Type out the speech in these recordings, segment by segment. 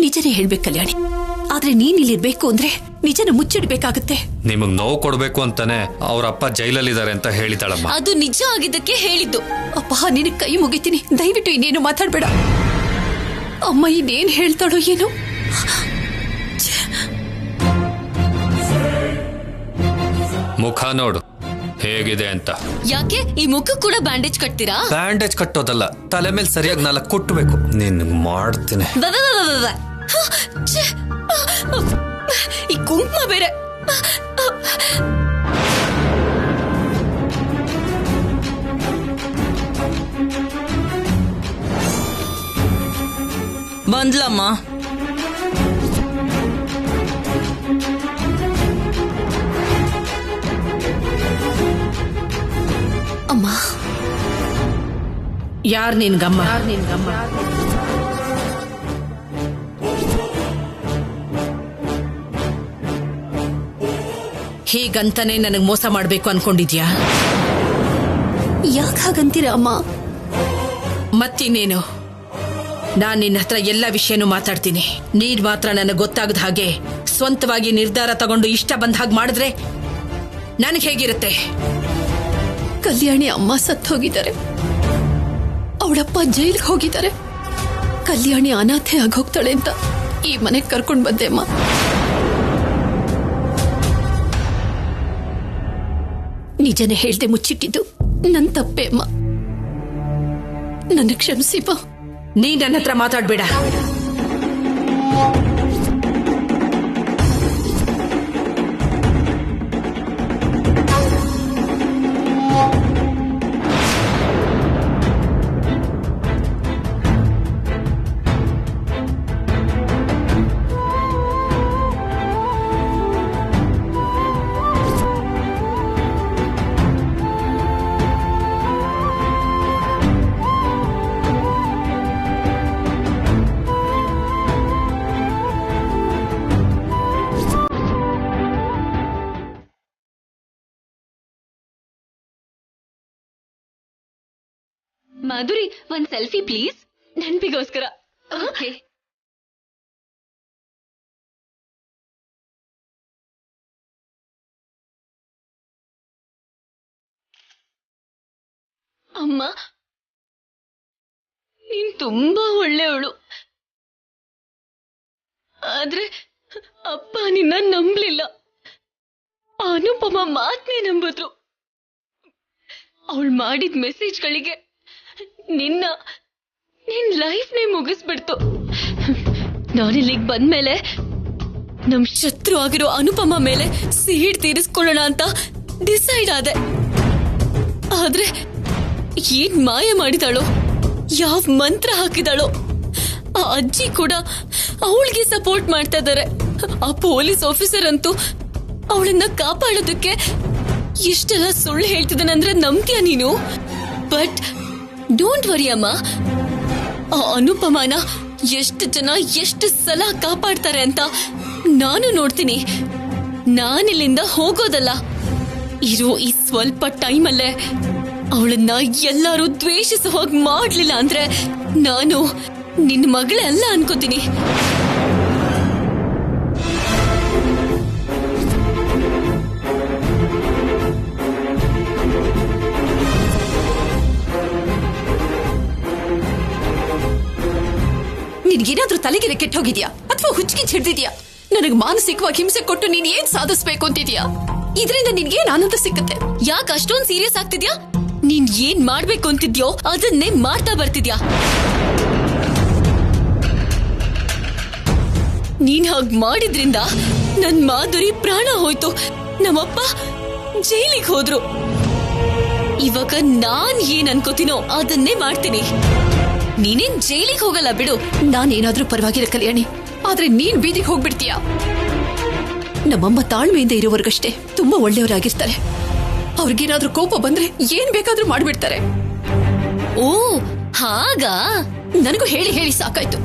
ನಿಜನೇ ಹೇಳ್ಬೇಕು ಕಲ್ಯಾಣಿ, ಆದ್ರೆ ನೀನ್ ಇಲ್ಲಿರ್ಬೇಕು ಅಂದ್ರೆ ನಿಜನ ಮುಚ್ಚಿಡ್ಬೇಕಾಗತ್ತೆ. ನಿಮಗ್ ನೋವು ಕೊಡ್ಬೇಕು ಅಂತಾನೆ ಅವ್ರ ಅಪ್ಪ ಜೈಲಲ್ಲಿದ್ದಾರೆ ಅಂತ ಹೇಳಿದಾಳಮ್ಮ. ಅದು ನಿಜ ಆಗಿದ್ದಕ್ಕೆ ಹೇಳಿದ್ದು. ಅಪ್ಪ ನಿನಗ್ ಕೈ ಮುಗಿತೀನಿ, ದಯವಿಟ್ಟು ಇನ್ನೇನು ಮಾತಾಡ್ಬೇಡ. ಅಮ್ಮ ಇನ್ನೇನ್ ಹೇಳ್ತಾಳೋ ಏನು. ಮುಖ ನೋಡು ಹೇಗಿದೆ ಅಂತ. ಯಾಕೆ ಈ ಮುಖ ಕೂಡ ಬ್ಯಾಂಡೇಜ್ ಕಟ್ತೀರಾ? ಬ್ಯಾಂಡೇಜ್ ಕಟ್ಟೋದಲ್ಲ, ತಲೆ ಮೇಲೆ ಸರಿಯಾಗಿ 4 ಕೊಟ್ಟಬೇಕು. ನಿನ್ ಮಾಡ್ತೀನಿ. ಈ ಕುಂಕುಮ ಬೇರೆ. ಬಂದ್ಲಮ್ಮ. ಅಮ್ಮ, ಯಾರ್ ನಿನ್ಗಮ್ಮ? ಹೀಗಂತಾನೆ ನನಗ್ ಮೋಸ ಮಾಡ್ಬೇಕು ಅನ್ಕೊಂಡಿದ್ಯಾ? ಯಾಕೆ ಹಾಗಂತೀರ ಅಮ್ಮ? ಮತ್ತಿನ್ನೇನು, ನಾನ್ ನಿನ್ನ ಹತ್ರ ಎಲ್ಲ ವಿಷಯನೂ ಮಾತಾಡ್ತೀನಿ. ನೀನ್ ಮಾತ್ರ ನನಗೆ ಗೊತ್ತಾಗದ ಹಾಗೆ ಸ್ವಂತವಾಗಿ ನಿರ್ಧಾರ ತಗೊಂಡು ಇಷ್ಟ ಬಂದ ಹಾಗೆ ಮಾಡಿದ್ರೆ ನನಗೆ ಹೇಗಿರುತ್ತೆ? ಕಲ್ಯಾಣಿ ಅಮ್ಮ ಸತ್ತು ಹೋಗಿದ್ದಾರೆ, ಅವಳಪ್ಪ ಜೈಲ್ಗೆ ಹೋಗಿದ್ದಾರೆ. ಕಲ್ಯಾಣಿ ಅನಾಥೆ ಆಗೋಗ್ತಾಳೆ ಅಂತ ಈ ಮನೆಗೆ ಕರ್ಕೊಂಡ್ ಬಂದೆ ಅಮ್ಮ. ನಿಜನೇ ಹೇಳ್ದೆ ಮುಚ್ಚಿಟ್ಟಿದ್ದು ನನ್ ತಪ್ಪೆ ಅಮ್ಮ, ನನ್ನ ಕ್ಷಮಿಸಿ ಬಾ. ನೀ ನನ್ನ ಹತ್ರ ಮಾತಾಡ್ಬೇಡ. ಮಾಧುರಿ, ಒಂದ್ ಸೆಲ್ಫಿ ಪ್ಲೀಸ್, ನೆನ್ಪಿಗೋಸ್ಕರ. ಓಕೆ. ಅಮ್ಮ, ನೀನ್ ತುಂಬಾ ಒಳ್ಳೆಯವಳು. ಆದ್ರೆ ಅಪ್ಪ ನಿನ್ನ ನಂಬಲಿಲ್ಲ. ಅನುಪಮ ಮಾತ್ನೇ ನಂಬಿದ್ರು. ಅವಳು ಮಾಡಿದ ಮೆಸೇಜ್ಗಳಿಗೆ ನಿನ್ ಲೈಫ್ನೇ ಮುಗಿಸ್ಬಿಡ್ತು. ನಾನಿಲ್ಲಿಗೆ ಬಂದ್ಮೇಲೆ ನಮ್ ಶತ್ರು ಆಗಿರೋ ಅನುಪಮ ಮೇಲೆ ಸಿಹಿಡ್ ತೀರಿಸ್ಕೊಳ್ಳೋಣ ಅಂತ ಡಿಸೈಡ್ ಆದೆ. ಆದ್ರೆ ಏನ್ ಮಾಯ ಮಾಡಿದಾಳೋ, ಯಾವ ಮಂತ್ರ ಹಾಕಿದಾಳೋ, ಆ ಅಜ್ಜಿ ಕೂಡ ಅವಳಿಗೆ ಸಪೋರ್ಟ್ ಮಾಡ್ತಾ ಇದ್ದಾರೆ. ಆ ಪೊಲೀಸ್ ಆಫೀಸರ್ ಅಂತೂ ಅವಳನ್ನ ಕಾಪಾಡೋದಕ್ಕೆ ಎಷ್ಟೆಲ್ಲ ಸುಳ್ಳು ಹೇಳ್ತಿದ್ದಾನಂದ್ರೆ ನಂಬ್ತೀಯ ನೀನು? ಬಟ್ ಡೋಂಟ್ ವರಿ ಅಮ್ಮ, ಆ ಅನುಪಮನ ಎಷ್ಟು ಜನ ಎಷ್ಟು ಸಲ ಕಾಪಾಡ್ತಾರೆ ಅಂತ ನಾನು ನೋಡ್ತೀನಿ. ನಾನಿಲ್ಲಿಂದ ಹೋಗೋದಲ್ಲ, ಇರೋ ಈ ಸ್ವಲ್ಪ ಟೈಮಲ್ಲೇ ಅವಳನ್ನ ಎಲ್ಲರೂ ದ್ವೇಷಿಸೋ ಹೋಗಿ ಮಾಡ್ಲಿಲ್ಲ ಅಂದ್ರೆ ನಾನು ನಿನ್ನ ಮಗಳೇ ಅಲ್ಲ ಅನ್ಕೋತೀನಿ. ನಿನ್ಗೇನಾದ್ರೂ ತಲೆಗೆರೆ ಕೆಟ್ಟ ಹೋಗಿದ್ಯಾ ಅಥವಾ ಹುಚ್ಚಿಗೆ ಹಿಡ್ದಿದ್ಯಾ? ನನಗ್ ಮಾನಸಿಕವಾಗಿ ಹಿಂಸೆ ಕೊಟ್ಟು ನೀನ್ ಏನ್ ಸಾಧಿಸ್ಬೇಕು ಅಂತಿದ್ಯಾ? ಇದರಿಂದ ನಿನ್ಗೇನ್ ಆನಂದ ಸಿಕ್ಕತ್ತೆ? ಯಾಕೆ ಅಷ್ಟೊಂದು ಸೀರಿಯಸ್ ಆಗ್ತಿದ್ಯಾ? ನೀನ್ ಏನ್ ಮಾಡ್ಬೇಕು ಅಂತಿದ್ಯೋ ಅದನ್ನೇ ಮಾಡ್ತಾ ಬರ್ತಿದ್ಯಾ. ನೀನ್ ಹಾಗ್ ಮಾಡಿದ್ರಿಂದ ನನ್ ಮಾಧುರಿ ಪ್ರಾಣ ಹೋಯ್ತು. ನಮ್ಮಪ್ಪ ಜೈಲಿಗೆ ಹೋದ್ರು. ಇವಾಗ ನಾನ್ ಏನ್ ಅನ್ಕೋತೀನೋ ಅದನ್ನೇ ಮಾಡ್ತೀನಿ. ನೀನೇನ್ ಜೈಲಿಗೆ ಹೋಗಲ್ಲ ಬಿಡು. ನಾನೇನಾದ್ರೂ ಪರವಾಗಿಲ್ಲ ಕಲ್ಯಾಣಿ, ಆದ್ರೆ ನೀನ್ ಬೀದಿಗೆ ಹೋಗ್ಬಿಡ್ತೀಯ. ನಮ್ಮಮ್ಮ ತಾಳ್ಮೆಯಿಂದ ಇರೋವರೆಗಷ್ಟೇ ತುಂಬಾ ಒಳ್ಳೆಯವರಾಗಿರ್ತಾರೆ. ಅವ್ರಿಗೇನಾದ್ರೂ ಕೋಪ ಬಂದ್ರೆ ಏನ್ ಬೇಕಾದ್ರೂ ಮಾಡ್ಬಿಡ್ತಾರೆ. ಓ ಹಾಗಾ? ನನಗೂ ಹೇಳಿ ಹೇಳಿ ಸಾಕಾಯ್ತು.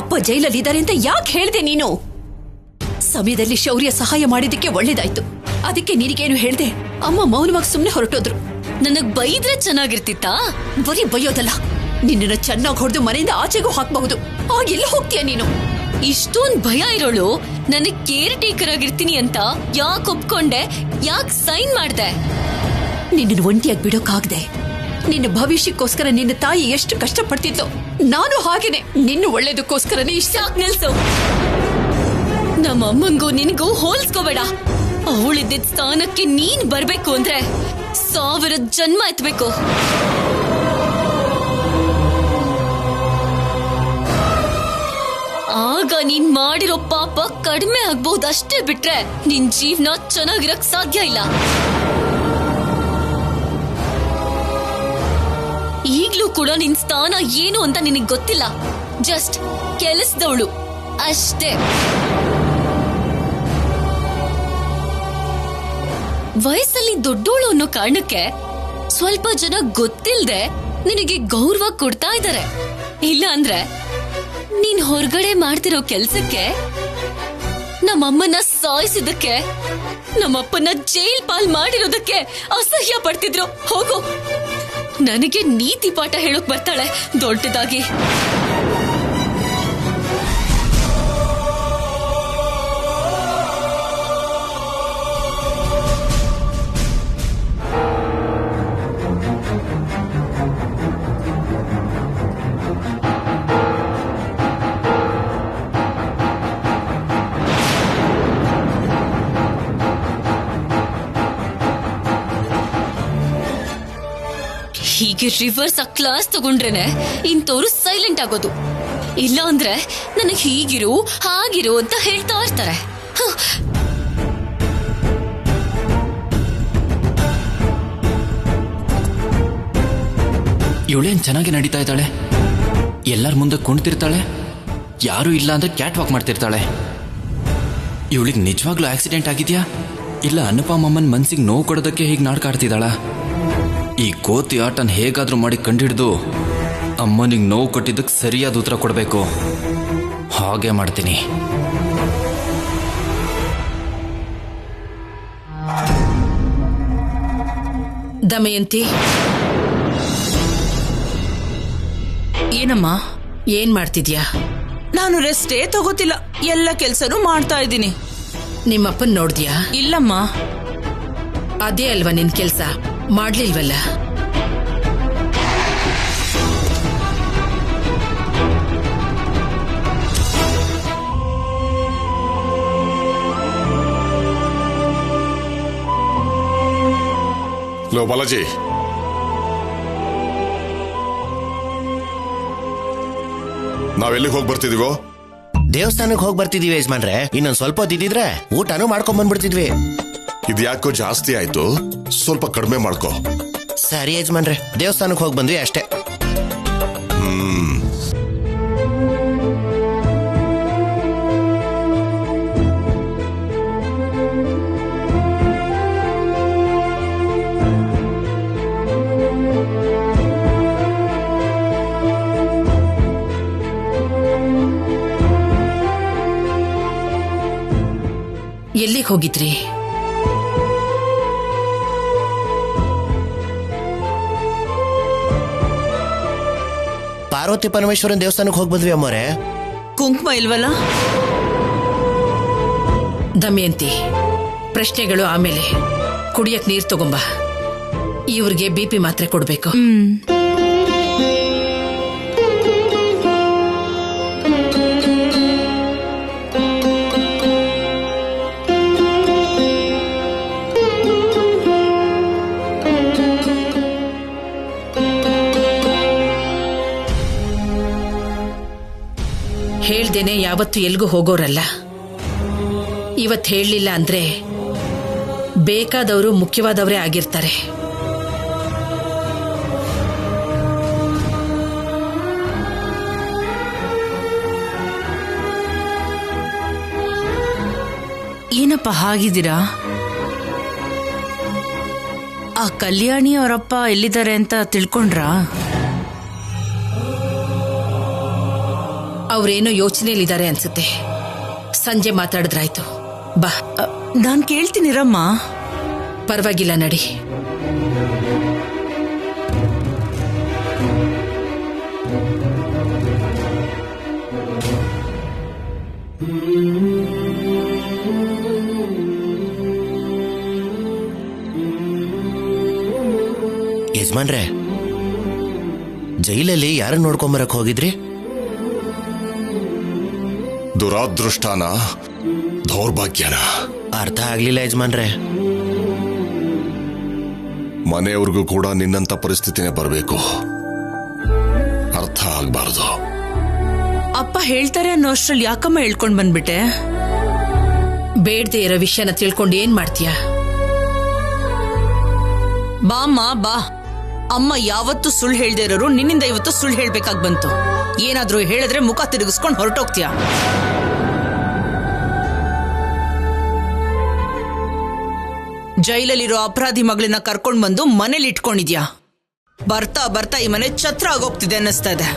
ಅಪ್ಪ ಜೈಲಲ್ಲಿ ಇದ್ದಾರೆ ಅಂತ ಯಾಕೆ ಹೇಳ್ದೆ ನೀನು? ಸಮಯದಲ್ಲಿ ಶೌರ್ಯ ಸಹಾಯ ಮಾಡಿದಕ್ಕೆ ಒಳ್ಳೇದಾಯ್ತು. ಅದಕ್ಕೆ ನಿನಗೇನು ಹೇಳ್ದೆ? ಅಮ್ಮ ಮೌನವಾಗಿ ಸುಮ್ನೆ ಹೊರಟೋದ್ರು. ನನಗ್ ಬೈದ್ರೆ ಚೆನ್ನಾಗಿರ್ತಿತ್ತಾ? ಬರೀ ಬೈಯೋದಲ್ಲ, ನಿನ್ನನ್ನು ಚೆನ್ನಾಗಿ ಹೊಡೆದು ಮನೆಯಿಂದ ಆಚೆಗೂ ಹಾಕಬಹುದು. ಆಗ ಎಲ್ಲ ಹೋಗ್ತೀಯ ನೀನು? ಇಷ್ಟೊಂದ್ ಭಯ ಇರೋಳು ನನಗ್ ಕೇರ್ ಟೇಕರ್ ಆಗಿರ್ತೀನಿ ಅಂತ ಯಾಕೆ ಒಪ್ಕೊಂಡೆ, ಯಾಕೆ ಸೈನ್ ಮಾಡ್ದೆ? ನಿನ್ನ ಒಂಟಿಯಾಗಿ ಬಿಡೋಕಾಗ್ದೆ. ನಿನ್ನ ಭವಿಷ್ಯಕ್ಕೋಸ್ಕರ ನಿನ್ನ ತಾಯಿ ಎಷ್ಟು ಕಷ್ಟಪಡ್ತಿದ್ಲು, ನಾನು ಹಾಗೇನೆ ನಿನ್ನ ಒಳ್ಳೇದಕ್ಕೋಸ್ಕರನೇ ಇಷ್ಟ. ಸಾಕ್ ನಿಲ್ಸು. ನಮ್ಮಮ್ಮಂಗೂ ನಿನಗೂ ಹೋಲ್ಸ್ಕೋಬೇಡ. ಅವಳಿದ್ದ ಸ್ಥಾನಕ್ಕೆ ನೀನ್ ಬರ್ಬೇಕು ಅಂದ್ರೆ 1000 ಜನ್ಮ ಎತ್ಬೇಕು. ಆಗ ನೀನ್ ಮಾಡಿರೋ ಪಾಪ ಕಡಿಮೆ ಆಗ್ಬಹುದು ಅಷ್ಟೇ, ಬಿಟ್ರೆ ನಿನ್ ಜೀವನ ಚೆನ್ನಾಗಿರಕ್ ಸಾಧ್ಯ ಇಲ್ಲ. ಈಗ್ಲೂ ಕೂಡ ನಿನ್ ಸ್ಥಾನ ಏನು ಅಂತ ನಿನಗ್ ಗೊತ್ತಿಲ್ಲ. ಜಸ್ಟ್ ಕೆಲಸದವಳು ಅಷ್ಟೇ. ವಯಸ್ಸಲ್ಲಿ ದೊಡ್ಡೋಳು ಅನ್ನೋ ಕಾರಣಕ್ಕೆ ಸ್ವಲ್ಪ ಜನ ಗೊತ್ತಿಲ್ದೆ ನಿನಗೆ ಗೌರವ ಕೊಡ್ತಾ ಇದ್ದಾರೆ. ಇಲ್ಲ ಅಂದ್ರೆ ನೀನ್ ಹೊರಗಡೆ ಮಾಡ್ತಿರೋ ಕೆಲ್ಸಕ್ಕೆ, ನಮ್ಮಮ್ಮನ ಸಾಯಿಸಿದಕ್ಕೆ, ನಮ್ಮಪ್ಪನ ಜೈಲ್ ಪಾಲ್ ಮಾಡಿರೋದಕ್ಕೆ ಅಸಹ್ಯ ಪಡ್ತಿದ್ರು. ಹೋಗು, ನನಗೆ ನೀತಿ ಪಾಠ ಹೇಳೋಕ್ ಬರ್ತಾಳೆ ದೊಡ್ಡದಾಗಿ. ಹೀಗೆ ರಿವರ್ಸ್ ಆ ಕ್ಲಾಸ್ ತಗೊಂಡ್ರೇನೆ ಇಂಥವ್ರು ಸೈಲೆಂಟ್ ಆಗೋದು. ಇಲ್ಲ ಅಂದ್ರೆ ನನಗೆ ಹೀಗಿರು ಹಾಗಿರು ಅಂತ ಹೇಳ್ತಾ ಇರ್ತಾರೆ. ಇವಳೇನ್ ಚೆನ್ನಾಗಿ ನಡೀತಾ ಇದ್ದಾಳೆ, ಎಲ್ಲರ ಮುಂದೆ ಕುಣ್ತಿರ್ತಾಳೆ, ಯಾರು ಇಲ್ಲ ಅಂದ್ರೆ ಕ್ಯಾಟ್ ವಾಕ್ ಮಾಡ್ತಿರ್ತಾಳೆ. ಇವಳಿಗೆ ನಿಜವಾಗ್ಲೂ ಆಕ್ಸಿಡೆಂಟ್ ಆಗಿದ್ಯಾ, ಇಲ್ಲ ಅನುಪಮಮ್ಮನ್ ಮನ್ಸಿಗೆ ನೋವು ಕೊಡೋದಕ್ಕೆ ಹೀಗೆ ನಾಡ್ಕಾಡ್ತಿದ್ದಾಳ? ಈ ಕೋತಿ ಆಟನ ಹೇಗಾದ್ರೂ ಮಾಡಿ ಕಂಡಿಡ್ದು ಅಮ್ಮನಿಗೆ ನೋವು ಕೊಟ್ಟಿದ್ದಕ್ಕೆ ಸರಿಯಾದ ಉತ್ತರ ಕೊಡಬೇಕು. ಹಾಗೆ ಮಾಡ್ತೀನಿ. ದಮಯಂತಿ, ಏನಮ್ಮ? ಏನ್ ಮಾಡ್ತಿದ್ಯಾ? ನಾನು ರೆಸ್ಟೇ ತಗೋತಿಲ್ಲ, ಎಲ್ಲ ಕೆಲ್ಸನೂ ಮಾಡ್ತಾ ಇದ್ದೀನಿ. ನಿಮ್ಮಪ್ಪನ್ ನೋಡ್ದ್ಯಾ? ಇಲ್ಲಮ್ಮ. ಅದೇ ಅಲ್ವಾ ನಿನ್ ಕೆಲ್ಸ, ಮಾಡ್ಲಿಲ್ವಲ್ಲ? ಲೋ ಬಾಲಾಜಿ, ನಾವೆಲ್ಲಿಗೆ ಹೋಗಿ ಬರ್ತಿದೀವೋ? ದೇವಸ್ಥಾನಕ್ಕೆ ಹೋಗಿ ಬರ್ತಿದೀವಿ ಯಜಮಾನ್ರೆ. ಇನ್ನೊಂದ್ ಸ್ವಲ್ಪ ಹೊತ್ತಿದ್ರೆ ಊಟನೂ ಮಾಡ್ಕೊಂಡ್ ಬಂದ್ಬಿಡ್ತಿದ್ವಿ. ಇದ್ಯಾಕೋ ಜಾಸ್ತಿ ಆಯ್ತು, ಸ್ವಲ್ಪ ಕಡಿಮೆ ಮಾಡ್ಕೋ. ಸರಿ ಯಜಮಾನ್ರೆ, ದೇವಸ್ಥಾನಕ್ಕೆ ಹೋಗಿ ಬಂದ್ವಿ ಅಷ್ಟೇ. ಎಲ್ಲಿಗೆ ಹೋಗಿದ್ರಿ? ಪಾರ್ವತಿ ಪರಮೇಶ್ವರನ್ ದೇವಸ್ಥಾನಕ್ಕೆ ಹೋಗಿ ಬಂದ್ವಿ ಅಮ್ಮೋರೆ. ಕುಂಕುಮ ಇಲ್ವಲ್ಲ? ದಮಯಂತಿ, ಪ್ರಶ್ನೆಗಳು ಆಮೇಲೆ. ಕುಡಿಯಕ್ ನೀರ್ ತಗೊಂಬ. ಇವ್ರಿಗೆ BP ಮಾತ್ರೆ ಕೊಡ್ಬೇಕು. ಹೇಳ್ದೇನೆ ಯಾವತ್ತು ಎಲ್ಗೂ ಹೋಗೋರಲ್ಲ. ಇವತ್ತು ಹೇಳಲಿಲ್ಲ ಅಂದ್ರೆ ಬೇಕಾದವರು ಮುಖ್ಯವಾದವರೇ ಆಗಿರ್ತಾರೆ. ಏನಪ್ಪ ಹಾಗಿದ್ದೀರಾ? ಆ ಕಲ್ಯಾಣಿ ಅವರಪ್ಪ ಎಲ್ಲಿದ್ದಾರೆ ಅಂತ ತಿಳ್ಕೊಂಡ್ರಾ? ಅವ್ರೇನೋ ಯೋಚನೆಯಲ್ಲಿದ್ದಾರೆ ಅನ್ಸುತ್ತೆ. ಸಂಜೆ ಮಾತಾಡಿದ್ರಾಯ್ತು. ಬಾ. ನಾನ್ ಕೇಳ್ತೀನಿರಮ್ಮ. ಪರವಾಗಿಲ್ಲ, ನಡಿ. ಯಜಮಾನ್ರೆ, ಜೈಲಲ್ಲಿ ಯಾರನ್ನ ನೋಡ್ಕೊಂಬರಕ್ ಹೋಗಿದ್ರಿ? ದುರಾದೃಷ್ಟನ, ದೌರ್ಭಾಗ್ಯನ? ಅರ್ಥ ಆಗ್ಲಿಲ್ಲ ಯಜಮಾನ್ರೆ. ಮನೆಯವ್ರಿಗೂ ಕೂಡ ನಿನ್ನಂತ ಪರಿಸ್ಥಿತಿನೇ ಬರಬೇಕು, ಅರ್ಥ ಆಗ್ಬಾರ್ದು. ಅಪ್ಪ ಹೇಳ್ತಾರೆ ಅನ್ನೋ ಅಷ್ಟ್ರಲ್ಲಿ ಯಾಕಮ್ಮ ಹೇಳ್ಕೊಂಡ್ ಬಂದ್ಬಿಟ್ಟೆ? ಬೇಡದೆ ಇರೋ ವಿಷಯನ ತಿಳ್ಕೊಂಡು ಏನ್ ಮಾಡ್ತೀಯ? ಬಾಮ್ಮ ಬಾ. ಅಮ್ಮ ಯಾವತ್ತು ಸುಳ್ಳು ಹೇಳ್ದೇ ಇರೋರು ನಿನ್ನಿಂದ ಇವತ್ತು ಸುಳ್ಳು ಹೇಳ್ಬೇಕಾಗ್ ಬಂತು. ಏನಾದ್ರೂ ಹೇಳಿದ್ರೆ ಮುಖ ತಿರುಗಿಸ್ಕೊಂಡು ಹೊರಟೋಗ್ತೀಯ. ಜೈಲಲ್ಲಿರೋ ಅಪರಾಧಿ ಮಗಳನ್ನ ಕರ್ಕೊಂಡ್ ಬಂದು ಮನೇಲಿ ಇಟ್ಕೊಂಡಿದ್ಯಾ. ಬರ್ತಾ ಬರ್ತಾ ಈ ಮನೆ ಛತ್ರ ಆಗೋಗ್ತಿದೆ ಅನ್ನಿಸ್ತಾ ಇದೆ.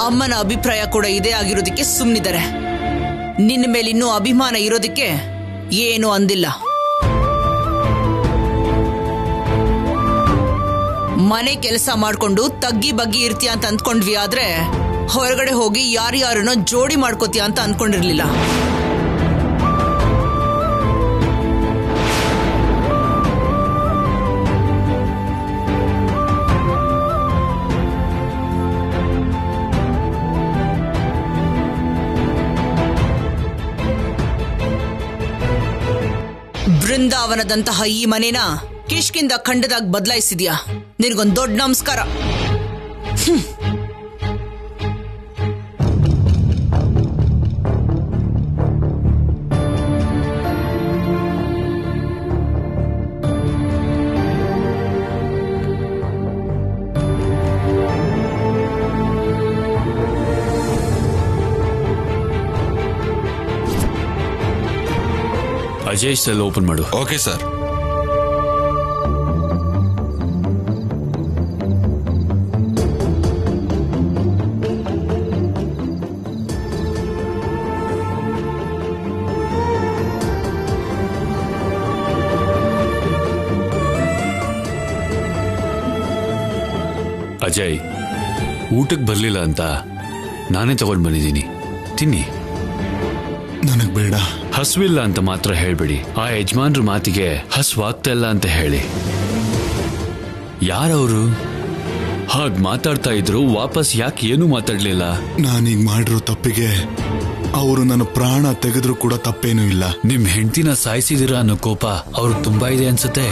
ಅಮ್ಮನ ಅಭಿಪ್ರಾಯ ಕೂಡ ಇದೇ ಆಗಿರೋದಕ್ಕೆ ಸುಮ್ಮನಿದ್ದಾರೆ. ನಿನ್ನ ಮೇಲೆ ಇನ್ನೂ ಅಭಿಮಾನ ಇರೋದಕ್ಕೆ ಏನು ಅಂದಿಲ್ಲ. ಮನೆ ಕೆಲಸ ಮಾಡ್ಕೊಂಡು ತಗ್ಗಿ ಬಗ್ಗಿ ಇರ್ತೀಯ ಅಂತ ಅಂದ್ಕೊಂಡ್ವಿ, ಆದ್ರೆ ಹೊರಗಡೆ ಹೋಗಿ ಯಾರ್ಯಾರನ್ನೋ ಜೋಡಿ ಮಾಡ್ಕೋತೀಯ ಅಂತ ಅನ್ಕೊಂಡಿರ್ಲಿಲ್ಲ. ಬೃಂದಾವನದಂತಹ ಈ ಮನೇನ ಕಿಷ್ಕಿಂದ ಖಂಡದಾಗ ಬದಲಾಯಿಸಿದ್ಯಾ. ನಿನಗೊಂದು ದೊಡ್ಡ ನಮಸ್ಕಾರ. ಅಜಯ್ ಸೆಲ್ ಓಪನ್ ಮಾಡು. Okay sir. ಅಜಯ್, ಊಟಕ್ಕೆ ಬರ್ಲಿಲ್ಲ ಅಂತ ನಾನೇ ತಗೊಂಡ್ ಬಂದಿದ್ದೀನಿ, ತಿನ್ನಿ. ನನಗ್ ಬೇಡ. ಹಸುವಿಲ್ಲ ಅಂತ ಮಾತ್ರ ಹೇಳ್ಬೇಡಿ. ಆ ಯಜಮಾನ್ರ ಮಾತಿಗೆ ಹಸುವಾಗ್ತಾ ಇಲ್ಲ ಅಂತ ಹೇಳಿ. ಯಾರವರು ಹಾಗ್ ಮಾತಾಡ್ತಾ ಇದ್ರು? ವಾಪಸ್ ಯಾಕೆ ಏನು ಮಾತಾಡ್ಲಿಲ್ಲ? ನಾನೀಗ ಮಾಡಿರೋ ತಪ್ಪಿಗೆ ಅವರು ನನ್ನ ಪ್ರಾಣ ತೆಗೆದ್ರು ಕೂಡ ತಪ್ಪೇನೂ ಇಲ್ಲ. ನಿಮ್ ಹೆಂಡತಿನ ಸಾಯಿಸಿದಿರ ಅನ್ನೋ ಕೋಪ ಅವ್ರಿಗೆ ತುಂಬಾ ಇದೆ ಅನ್ಸುತ್ತೆ.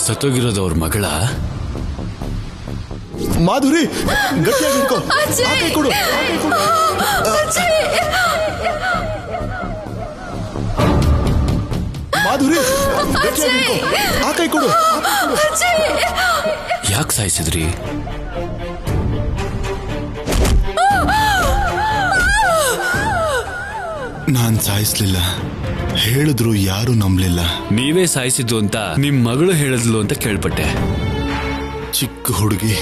ಸತ್ತೋಗಿರೋದು ಅವ್ರ ಮಗಳ? ಮಾಧುರಿ, ಗಟ್ಟಿಯಾಗಿ ಹಿಡ್ಕೊ. ಕೊಡು. ಮಾಧುರಿ, ಗಟ್ಟಿಯಾಗಿ ಹಿಡ್ಕೊ. ಆ ಕೈ ಕೊಡು. ಯಾಕೆ ಸಾಯಿಸಿದ್ರಿ? ನಾನ್ ಸಾಯಿಸ್ಲಿಲ್ಲ. ಹೇಳಿದ್ರು ಯಾರು ನಂಬಲಿಲ್ಲ. ನೀವೇ ಸಾಯಿಸಿದ್ದು ಅಂತ ನಿಮ್ ಮಗಳು ಹೇಳಿದ್ಲು ಅಂತ ಕೇಳ್ಪಟ್ಟೆ. ಚಿಕ್ಕ ಹುಡುಗಿ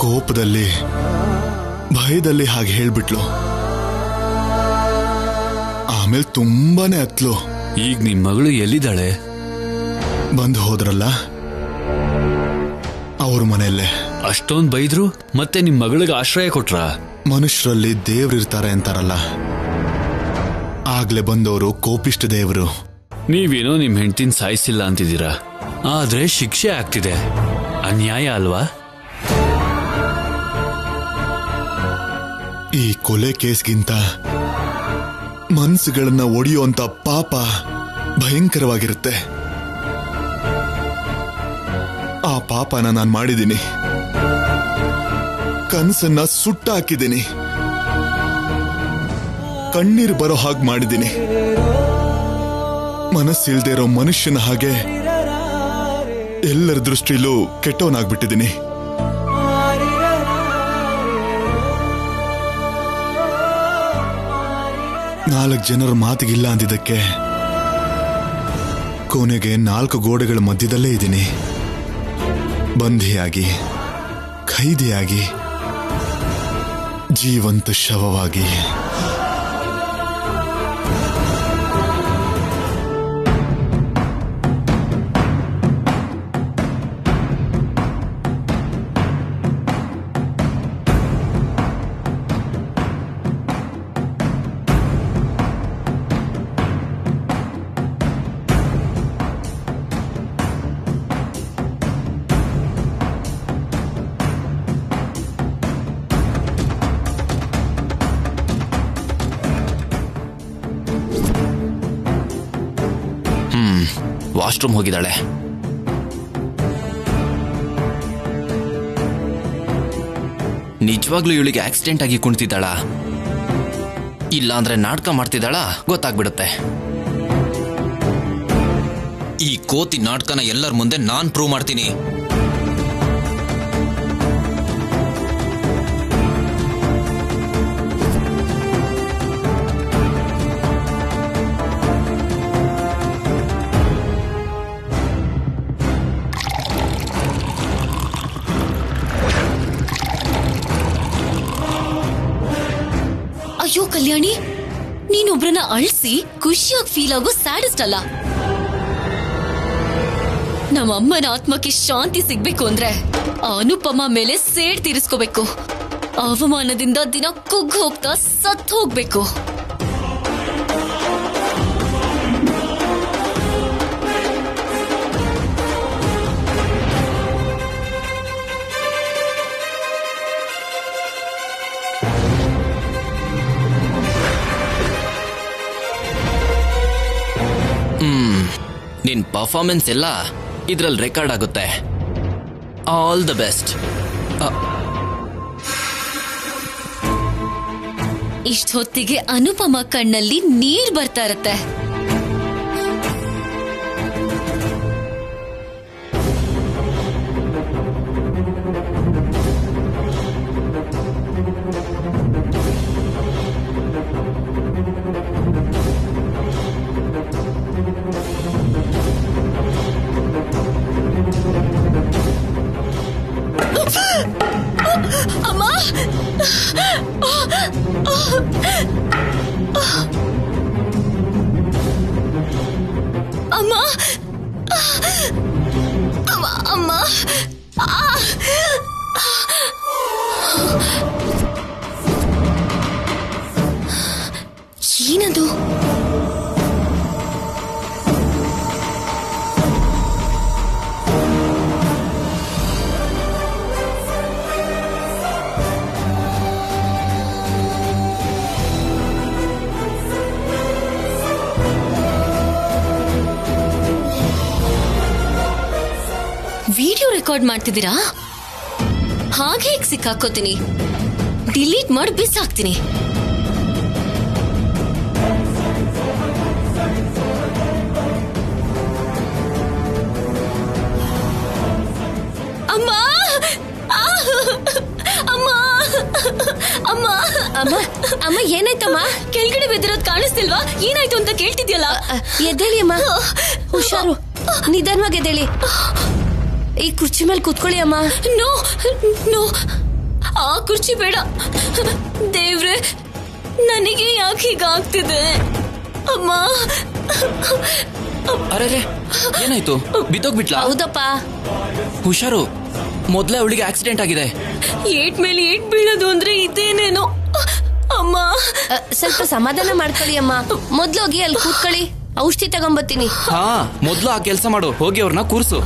ಕೋಪದಲ್ಲಿ ಭಯದಲ್ಲಿ ಹಾಗೆ ಹೇಳ್ಬಿಟ್ಲು. ಆಮೇಲೆ ತುಂಬಾನೇ ಹತ್ಲು. ಈಗ ನಿಮ್ ಮಗಳು ಎಲ್ಲಿದ್ದಾಳೆ? ಬಂದು ಹೋದ್ರಲ್ಲ ಅವ್ರ ಮನೆಯಲ್ಲೇ. ಅಷ್ಟೊಂದ್ ಬೈದ್ರು ಮತ್ತೆ ನಿಮ್ ಮಗಳಿಗೆ ಆಶ್ರಯ ಕೊಟ್ರ? ಮನುಷ್ಯರಲ್ಲಿ ದೇವ್ರಿರ್ತಾರೆ ಅಂತಾರಲ್ಲ, ಆಗ್ಲೇ ಬಂದವರು ಕೋಪಿಷ್ಟ ದೇವರು. ನೀವೇನೋ ನಿಮ್ ಹೆಂಡತಿನ ಸಾಯಿಸಿಲ್ಲ ಅಂತಿದ್ದೀರಾ, ಆದ್ರೆ ಶಿಕ್ಷೆ ಆಗ್ತಿದೆ. ಅನ್ಯಾಯ ಅಲ್ವಾ? ಈ ಕೊಲೆ ಕೇಸ್ಗಿಂತ ಮನ್ಸುಗಳನ್ನ ಒಡೆಯುವಂತ ಪಾಪ ಭಯಂಕರವಾಗಿರುತ್ತೆ. ಆ ಪಾಪನ ನಾನು ಮಾಡಿದ್ದೀನಿ. ಕನಸನ್ನ ಸುಟ್ಟಾಕಿದ್ದೀನಿ. ಕಣ್ಣೀರು ಬರೋ ಹಾಗೆ ಮಾಡಿದ್ದೀನಿ. ಮನಸ್ಸಿಲ್ದೇ ಇರೋ ಮನುಷ್ಯನ ಹಾಗೆ ಎಲ್ಲರ ದೃಷ್ಟಿಲೂ ಕೆಟ್ಟವನಾಗ್ಬಿಟ್ಟಿದ್ದೀನಿ. ನಾಲ್ಕು ಜನರ ಮಾತಿಗಿಲ್ಲ ಅಂದಿದ್ದಕ್ಕೆ ಕೊನೆಗೆ 4 ಗೋಡೆಗಳ ಮಧ್ಯದಲ್ಲೇ ಇದ್ದೀನಿ. ಬಂಧಿಯಾಗಿ, ಖೈದಿಯಾಗಿ, ಜೀವಂತ ಶವವಾಗಿ. ವಾಶ್ರೂಮ್ ಹೋಗಿದ್ದಾಳೆ. ನಿಜವಾಗ್ಲೂ ಇವಳಿಗೆ ಆಕ್ಸಿಡೆಂಟ್ ಆಗಿ ಕುಣಿತಿದ್ದಾಳ ಇಲ್ಲ ಅಂದ್ರೆ ನಾಟಕ ಮಾಡ್ತಿದ್ದಾಳ ಗೊತ್ತಾಗ್ಬಿಡುತ್ತೆ. ಈ ಕೋತಿ ನಾಟಕನ ಎಲ್ಲರ ಮುಂದೆ ನಾನ್ ಪ್ರೂವ್ ಮಾಡ್ತೀನಿ. ಅಯ್ಯೋ ಕಲ್ಯಾಣಿ, ನೀನೊಬ್ರನ್ನ ಅಳಿಸಿ ಖುಷಿಯಾಗಿ ಫೀಲ್ ಆಗೋ ಸ್ಯಾಡಿಸ್ಟ್ ಅಲ್ಲ. ನಮ್ಮ ಅಮ್ಮನ ಆತ್ಮಕ್ಕೆ ಶಾಂತಿ ಸಿಗ್ಬೇಕು ಅಂದ್ರೆ ಆ ಅನುಪಮ ಮೇಲೆ ಸೇಡ್ ತೀರಿಸ್ಕೋಬೇಕು. ಅವಮಾನದಿಂದ ದಿನ ಕುಗ್ಗ್ ಹೋಗ್ತಾ ಸತ್ ಹೋಗ್ಬೇಕು. ನಿನ್ ಪರ್ಫಾರ್ಮೆನ್ಸ್ ಎಲ್ಲ ಇದ್ರಲ್ಲಿ ರೆಕಾರ್ಡ್ ಆಗುತ್ತೆ. All the best. ಇಷ್ಟೊತ್ತಿಗೆ ಅನುಪಮ ಕಣ್ಣಲ್ಲಿ ನೀರ್ ಬರ್ತಾ ಇರತ್ತೆ. ಅಮ್ಮ, ಅಮ್ಮ, ಅಮ್ಮ, ಅಮ್ಮ, ಏನದು? ವಿಡಿಯೋ ರೆಕಾರ್ಡ್ ಮಾಡ್ತಿದ್ದೀರಾ? ಹಾಗೆ ಸಿಕ್ಕಾಕೋತೀನಿ, ಡಿಲೀಟ್ ಮಾಡಿ ಬಿಸಾಕ್ತೀನಿ. ಅಮ್ಮ, ಅಮ್ಮ, ಅಮ್ಮ, ಅಮ್ಮ, ಅಮ್ಮ, ಏನಾಯ್ತಮ್ಮ? ಕೆಳಗಡೆ ಬಿದ್ದಿರೋದು ಕಾಣಿಸ್ತಿಲ್ವಾ? ಏನಾಯ್ತು ಅಂತ ಕೇಳ್ತಿದ್ಯಲ್ಲ. ಎದ್ದೇಳಿ ಅಮ್ಮ, ಹುಷಾರು, ನಿಧಾನವಾಗಿ ಎದ್ದೇಳಿ. ಈ ಕುರ್ಚಿ ಮೇಲೆ ಕೂತ್ಕೊಳ್ಳಿ ಅಮ್ಮ. ನೋ ನೋ, ಆ ಕುರ್ಚಿ ಬೇಡ. ದೇವ್ರೆ, ನನಗೆ ಯಾಕೆ ಹೀಗಾಗ್ತಿದೆ? ಅಮ್ಮ, ಅರೆ, ಏನಾಯ್ತು? ಬಿದ್ದೋಗ್ಬಿಟ್ಲಾ? ಹೌದಪ್ಪ. ಹುಷಾರು, ಮೊದ್ಲೇ ಅವಳಿಗೆ ಆಕ್ಸಿಡೆಂಟ್ ಆಗಿದೆ. ಏಟ್ ಮೇಲೆ ಏಟ್ ಬೀಳೋದು ಅಂದ್ರೆ ಇದೇನೇನೋ. ಅಮ್ಮ, ಸ್ವಲ್ಪ ಸಮಾಧಾನ ಮಾಡ್ಕೊಳ್ಳಿ ಅಮ್ಮ. ಮೊದ್ಲೋಗಿ ಅಲ್ಲಿ ಕೂತ್ಕೊಳ್ಳಿ, ಔಷಧಿ ತಗೊಂಬತ್ತೀನಿ. ಹಾ, ಮೊದ್ಲು ಆ ಕೆಲಸ ಮಾಡು. ಹೋಗಿ ಅವ್ರನ್ನ ಕೂರ್ಸು.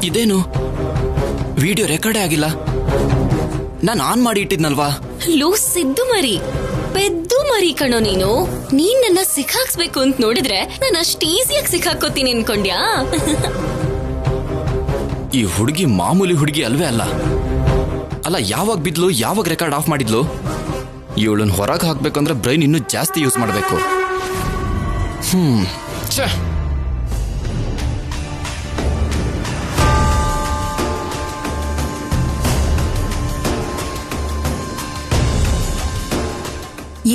ಇದೇನು ವಿಡಿಯೋ ರೆಕಾರ್ಡೇ ಆಗಿಲ್ಲ? ನಾನು ಆನ್ ಮಾಡಿ ಇಟ್ಟಿದ್ನಲ್ವಾ? ಲೂಸ್ ಸಿದ್ದು ಮರಿ, ಪೆದ್ದು ಮರಿ ಕಣೋ ನೀನು. ನೀನ್ ನನ್ನ ಸಿಕ್ಕಾಕ್ಸ್ಬೇಕು ಅಂತ ನೋಡಿದ್ರೆ ನಾನು ಅಷ್ಟು ಈಸಿಯಾಗಿ ಸಿಕ್ಕಾಕೋತೀನಿ ಅನ್ಕೊಂಡ್ಯಾ? ಈ ಹುಡುಗಿ ಮಾಮೂಲಿ ಹುಡುಗಿ ಅಲ್ವೇ ಅಲ್ಲ. ಅಲ್ಲ, ಯಾವಾಗ ಬಿದ್ಲು, ಯಾವಾಗ ರೆಕಾರ್ಡ್ ಆಫ್ ಮಾಡಿದ್ಲು? ಇವಳನ್ನ ಹೊರಗೆ ಹಾಕ್ಬೇಕಂದ್ರೆ ಬ್ರೈನ್ ಇನ್ನೂ ಜಾಸ್ತಿ ಯೂಸ್ ಮಾಡಬೇಕು. ಛೇ,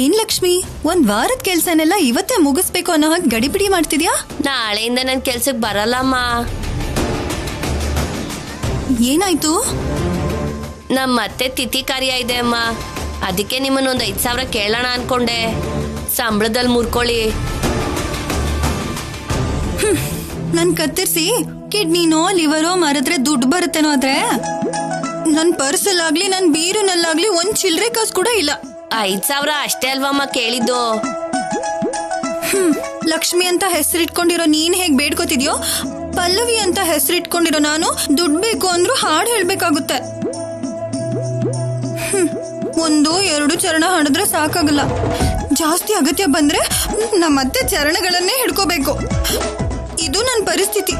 ಏನ್ ಲಕ್ಷ್ಮಿ, ಒಂದ್ ವಾರದ ಕೆಲ್ಸನೆಲ್ಲ ಇವತ್ತೇ ಮುಗಿಸ್ಬೇಕು ಅನ್ನೋ ಹಾಗೆ ಗಡಿಬಿಡಿ ಮಾಡ್ತಿದ್ಯಾ? ನಾಳೆಯಿಂದ ನನ್ ಕೆಲ್ಸಕ್ ಬರಲ್ಲಮ್ಮ. ಏನಾಯ್ತು? ನಮ್ಮ ಮತ್ತೆ ತಿಥಿ ಕಾರ್ಯ ಇದೆ ಅಮ್ಮ, ಅದಕ್ಕೆ ನಿಮ್ಮನ್ನೊಂದು 5,000 ಕೇಳೋಣ ಅನ್ಕೊಂಡೆ. ಸಂಬಳದಲ್ಲಿ ಮುರ್ಕೊಳ್ಳಿ. ನನ್ ಕತ್ತರಿಸಿ ಕಿಡ್ನಿನೋ ಲಿವರೋ ಮಾರಿದ್ರೆ ದುಡ್ಡು ಬರುತ್ತೇನೋ. ಆದ್ರೆ ನನ್ ಪರ್ಸಲ್ಲಾಗ್ಲಿ ನನ್ ಬೀರುನಲ್ಲಾಗ್ಲಿ ಒಂದ್ ಚಿಲ್ರೆ ಕಾಸು ಕೂಡ ಇಲ್ಲ. 5,000 ಅಷ್ಟೇ ಅಲ್ವಮ್ಮ ಕೇಳಿದ್ದು? ಲಕ್ಷ್ಮಿ ಅಂತ ಹೆಸರಿಟ್ಕೊಂಡಿರೋ ನೀನ್ ಹೇಗ್ ಬೇಡ್ಕೋತಿದ್ಯೋ, ಪಲ್ಲವಿ ಅಂತ ಹೆಸರಿಟ್ಕೊಂಡಿರೋ ನಾನು ದುಡ್ಡು ಬೇಕು ಅಂದ್ರೂ ಹಾಡು ಹೇಳ್ಬೇಕಾಗುತ್ತೆ. 1-2 ಚರಣ ಹಾಡಿದ್ರೆ ಸಾಕಾಗಲ್ಲ. ಜಾಸ್ತಿ ಅಗತ್ಯ ಬಂದ್ರೆ ನಮ್ಮತ್ತೆ ಚರಣಗಳನ್ನೇ ಹಿಡ್ಕೋಬೇಕು. ಇದು ನನ್ನ ಪರಿಸ್ಥಿತಿ.